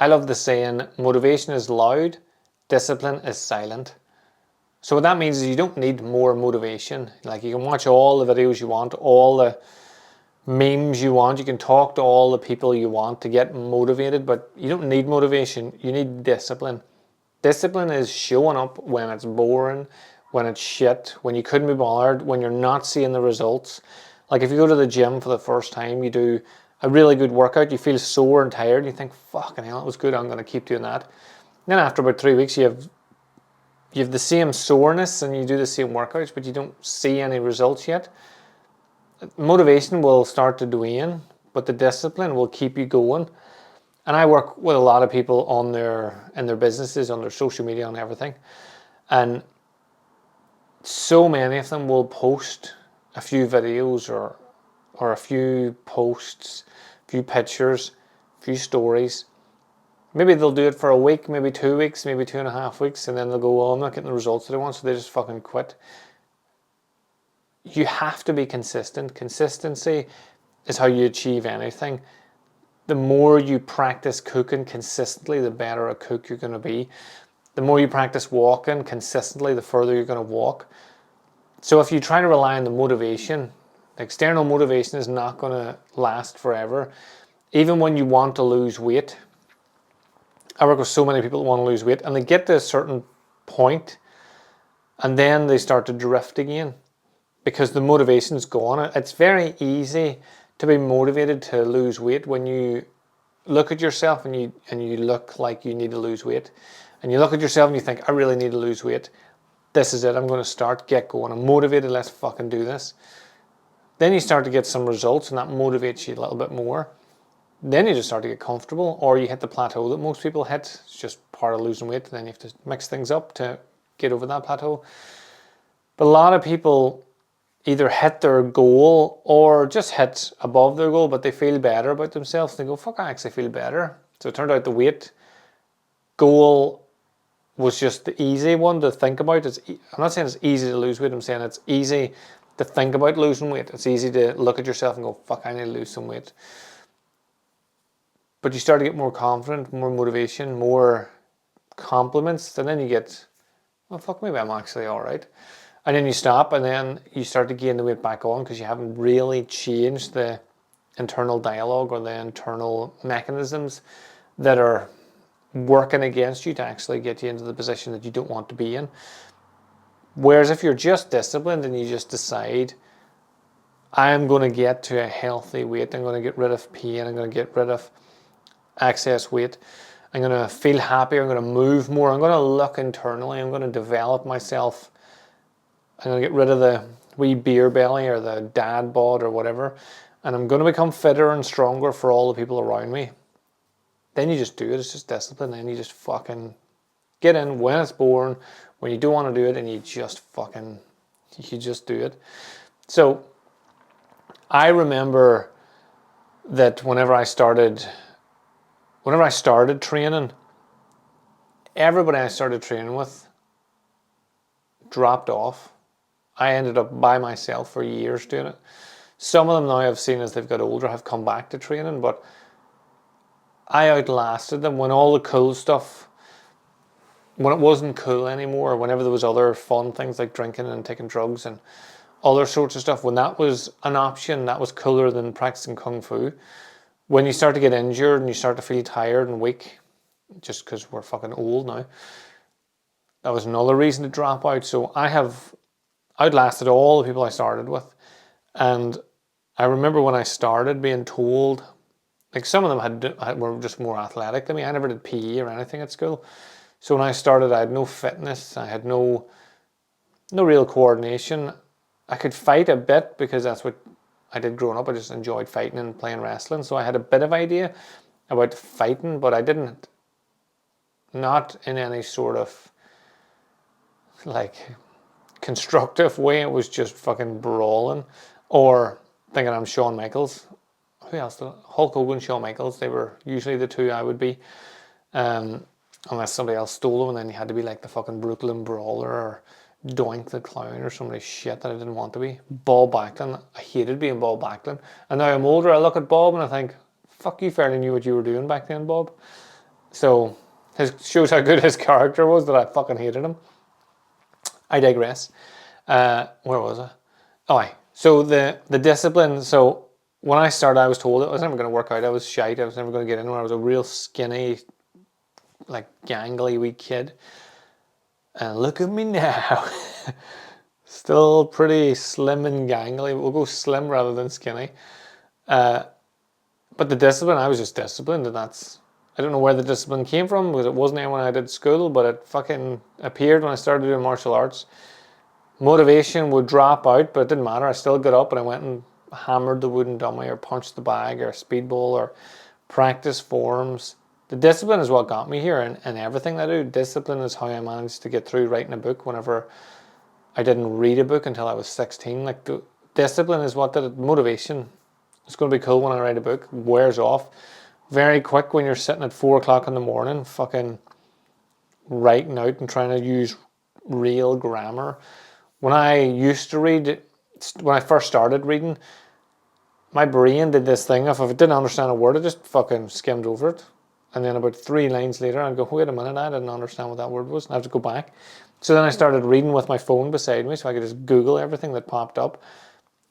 I love the saying, motivation is loud, discipline is silent. So what that means is you don't need more motivation. Like, you can watch all the videos you want, all the memes you want, you can talk to all the people you want to get motivated, but you don't need motivation, you need discipline. Discipline is showing up when it's boring, when it's shit, when you couldn't be bothered, when you're not seeing the results. Like, if you go to the gym for the first time, you do a really good workout, you feel sore and tired, you think, fucking hell, it was good, I'm going to keep doing that. And then after about 3 weeks, you have the same soreness and you do the same workouts, but you don't see any results yet. Motivation will start to wane, but the discipline will keep you going. And I work with a lot of people in their businesses, on their social media, on everything. And so many of them will post a few videos or a few posts, a few pictures, a few stories. Maybe they'll do it for a week, maybe 2 weeks, maybe 2.5 weeks, and then they'll go, oh, I'm not getting the results that I want, so they just fucking quit. You have to be consistent. Consistency is how you achieve anything. The more you practice cooking consistently, the better a cook you're going to be. The more you practice walking consistently, the further you're going to walk. So if you try to rely on the motivation, the external motivation is not going to last forever. Even when you want to lose weight, I work with so many people that want to lose weight, and they get to a certain point and then they start to drift again because the motivation's gone. It's very easy to be motivated to lose weight when you look at yourself and you look like you need to lose weight, and you look at yourself and you think, I really need to lose weight. This is it. I'm going to start. Get going. I'm motivated. Let's fucking do this. Then you start to get some results, and that motivates you a little bit more. Then you just start to get comfortable, or you hit the plateau that most people hit. It's just part of losing weight. Then you have to mix things up to get over that plateau. But a lot of people either hit their goal or just hit above their goal, but they feel better about themselves. They go, fuck, I actually feel better. So it turned out the weight goal was just the easy one to think about. I'm not saying it's easy to lose weight. I'm saying it's easy to think about losing weight. It's easy to look at yourself and go, fuck, I need to lose some weight. But you start to get more confident, more motivation, more compliments, and then you get, well, fuck, maybe I'm actually all right. And then you stop, and then you start to gain the weight back on because you haven't really changed the internal dialogue or the internal mechanisms that are working against you to actually get you into the position that you don't want to be in. Whereas if you're just disciplined and you just decide, I am going to get to a healthy weight, I'm going to get rid of pain, I'm going to get rid of excess weight, I'm going to feel happier, I'm going to move more, I'm going to look internally, I'm going to develop myself, I'm going to get rid of the wee beer belly or the dad bod or whatever, and I'm going to become fitter and stronger for all the people around me. Then you just do it. It's just discipline. Then you just fucking get in when it's boring, when you don't want to do it, and you just do it. So I remember that whenever I started training, everybody I started training with dropped off. I ended up by myself for years doing it. Some of them now I've seen as they've got older have come back to training, but I outlasted them when all the cool stuff, when it wasn't cool anymore, whenever there was other fun things like drinking and taking drugs and other sorts of stuff, when that was an option, that was cooler than practicing Kung Fu. When you start to get injured and you start to feel tired and weak, just because we're fucking old now, that was another reason to drop out. So I have outlasted all the people I started with. And I remember when I started being told, like, some of them were just more athletic than me. I never did PE or anything at school. So when I started, I had no fitness. I had no real coordination. I could fight a bit because that's what I did growing up. I just enjoyed fighting and playing wrestling. So I had a bit of idea about fighting, but I didn't, not in any sort of like constructive way. It was just fucking brawling or thinking I'm Shawn Michaels. Who else? Hulk Hogan, Shawn Michaels. They were usually the two I would be. Unless somebody else stole them, and then you had to be like the fucking Brooklyn Brawler or Doink the Clown or somebody shit that I didn't want to be. Bob Backlund. I hated being Bob Backlund. And now I'm older, I look at Bob and I think, fuck, you fairly knew what you were doing back then, Bob. So shows how good his character was that I fucking hated him. I digress. Where was I? Oh, aye. So the discipline. So when I started, I was told I was never going to work out. I was shite. I was never going to get anywhere. I was a real skinny, like gangly wee kid. And look at me now. Still pretty slim and gangly. We'll go slim rather than skinny. But the discipline, I was just disciplined, and I don't know where the discipline came from, because it wasn't there when I did school, but it fucking appeared when I started doing martial arts. Motivation would drop out, but it didn't matter. I still got up and I went and hammered the wooden dummy or punched the bag or speedball or practice forms. The discipline is what got me here, and everything I do. Discipline is how I managed to get through writing a book whenever I didn't read a book until I was 16. Like, the discipline is what did it. Motivation. It's going to be cool when I write a book. Wears off very quick when you're sitting at 4 o'clock in the morning, fucking writing out and trying to use real grammar. When I used to read, when I first started reading, my brain did this thing. If I didn't understand a word, I just fucking skimmed over it. And then about 3 lines later, I'd go, wait a minute, I didn't understand what that word was. And I have to go back. So then I started reading with my phone beside me so I could just Google everything that popped up.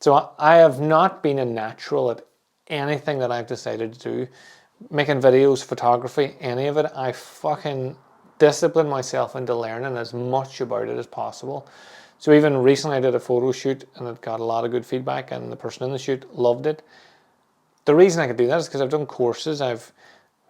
So I have not been a natural at anything that I've decided to do. Making videos, photography, any of it, I fucking discipline myself into learning as much about it as possible. So even recently I did a photo shoot and it got a lot of good feedback, and the person in the shoot loved it. The reason I could do that is because I've done courses, I've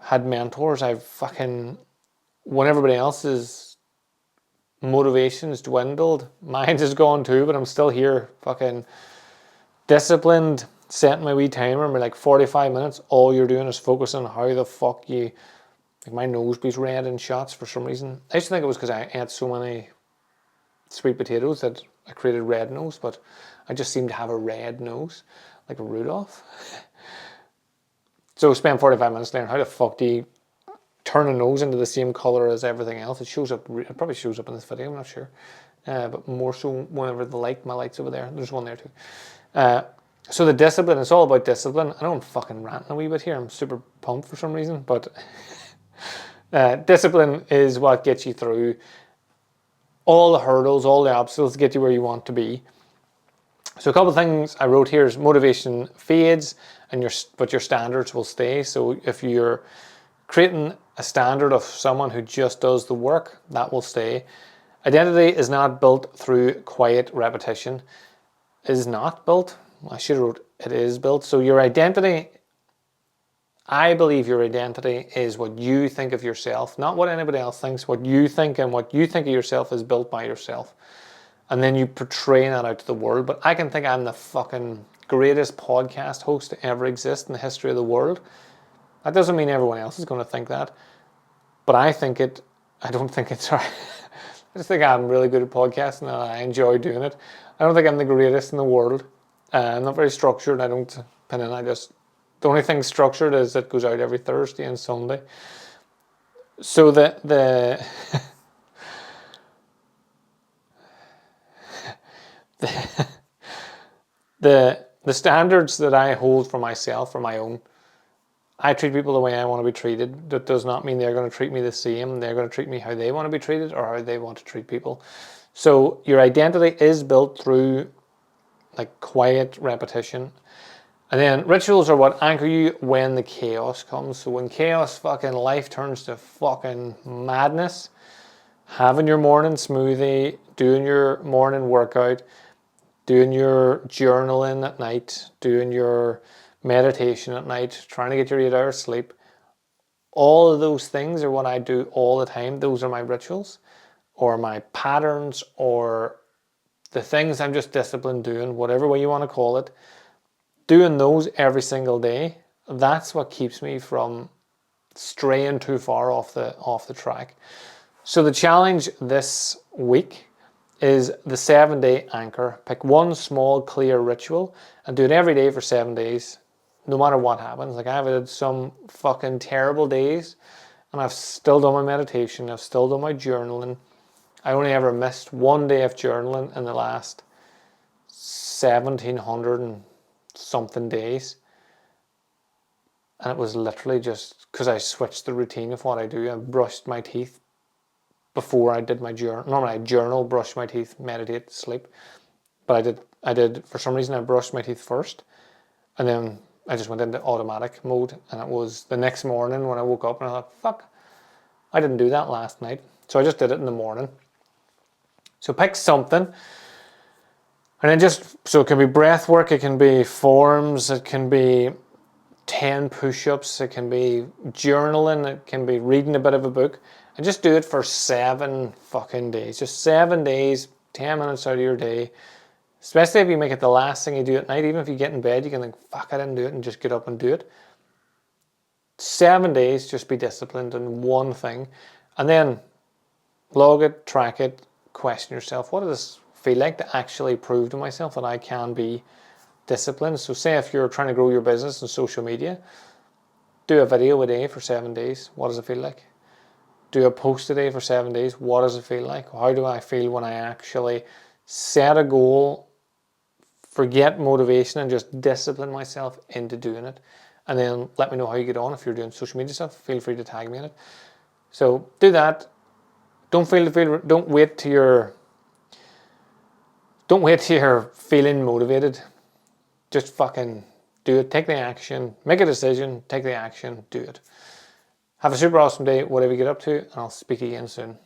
had mentors, when everybody else's motivations dwindled, mine has gone too, but I'm still here fucking disciplined, setting my wee timer and we're like 45 minutes, all you're doing is focusing on how the fuck you, like my nose be red in shots for some reason. I used to think it was because I ate so many sweet potatoes that I created red nose, but I just seem to have a red nose, like a Rudolph. So spend 45 minutes learning how the fuck do you turn a nose into the same color as everything else. It shows up, it probably shows up in this video, I'm not sure. But more so whenever my light's over there. There's one there too. So the discipline, it's all about discipline. I know I'm fucking ranting a wee bit here. I'm super pumped for some reason, but discipline is what gets you through all the hurdles, all the obstacles to get you where you want to be. So a couple of things I wrote here is motivation fades, but your standards will stay. So if you're creating a standard of someone who just does the work, that will stay. Identity is not built through quiet repetition. Is not built. I should have wrote it is built. So your identity, I believe your identity is what you think of yourself, not what anybody else thinks. What you think and what you think of yourself is built by yourself. And then you portray that out to the world. But I can think I'm the fucking greatest podcast host to ever exist in the history of the world. That doesn't mean everyone else is going to think that. But I think it, I don't think it's right. I just think I'm really good at podcasting and I enjoy doing it. I don't think I'm the greatest in the world. I'm not very structured. I don't pin in. The only thing structured is it goes out every Thursday and Sunday. So the standards that I hold for myself are my own. I treat people the way I want to be treated. That does not mean they're going to treat me the same. They're going to treat me how they want to be treated or how they want to treat people. So your identity is built through like quiet repetition. And then rituals are what anchor you when the chaos comes. So when chaos fucking life turns to fucking madness, having your morning smoothie, doing your morning workout, doing your journaling at night, doing your meditation at night, trying to get your 8 hours sleep. All of those things are what I do all the time. Those are my rituals or my patterns or the things I'm just disciplined doing, whatever way you want to call it. Doing those every single day, that's what keeps me from straying too far off the track. So the challenge this week is the 7-day anchor. Pick one small, clear ritual and do it every day for 7 days, no matter what happens. Like I've had some fucking terrible days and I've still done my meditation. I've still done my journaling. I only ever missed 1 day of journaling in the last 1700 and something days. And it was literally just because I switched the routine of what I do. I brushed my teeth before I did my journal. Normally I journal, brush my teeth, meditate, sleep. But I did, for some reason I brushed my teeth first, and then I just went into automatic mode, and it was the next morning when I woke up and I thought, fuck, I didn't do that last night. So I just did it in the morning. So pick something, and then so it can be breath work, it can be forms, it can be 10 push-ups, it can be journaling, it can be reading a bit of a book, and just do it for 7 fucking days. Just 7 days, 10 minutes out of your day. Especially if you make it the last thing you do at night. Even if you get in bed, you can think, fuck, I didn't do it, and just get up and do it. 7 days, just be disciplined in one thing. And then log it, track it, question yourself, what does this feel like to actually prove to myself that I can be disciplined? So say if you're trying to grow your business on social media, do a video a day for 7 days. What does it feel like? Do a post a day for 7 days. What does it feel like? How do I feel when I actually set a goal, forget motivation, and just discipline myself into doing it? And then let me know how you get on. If you're doing social media stuff, feel free to tag me in it. So do that. Don't wait till you're feeling motivated. Just fucking do it. Take the action. Make a decision. Take the action. Do it. Have a super awesome day, whatever you get up to, and I'll speak to you again soon.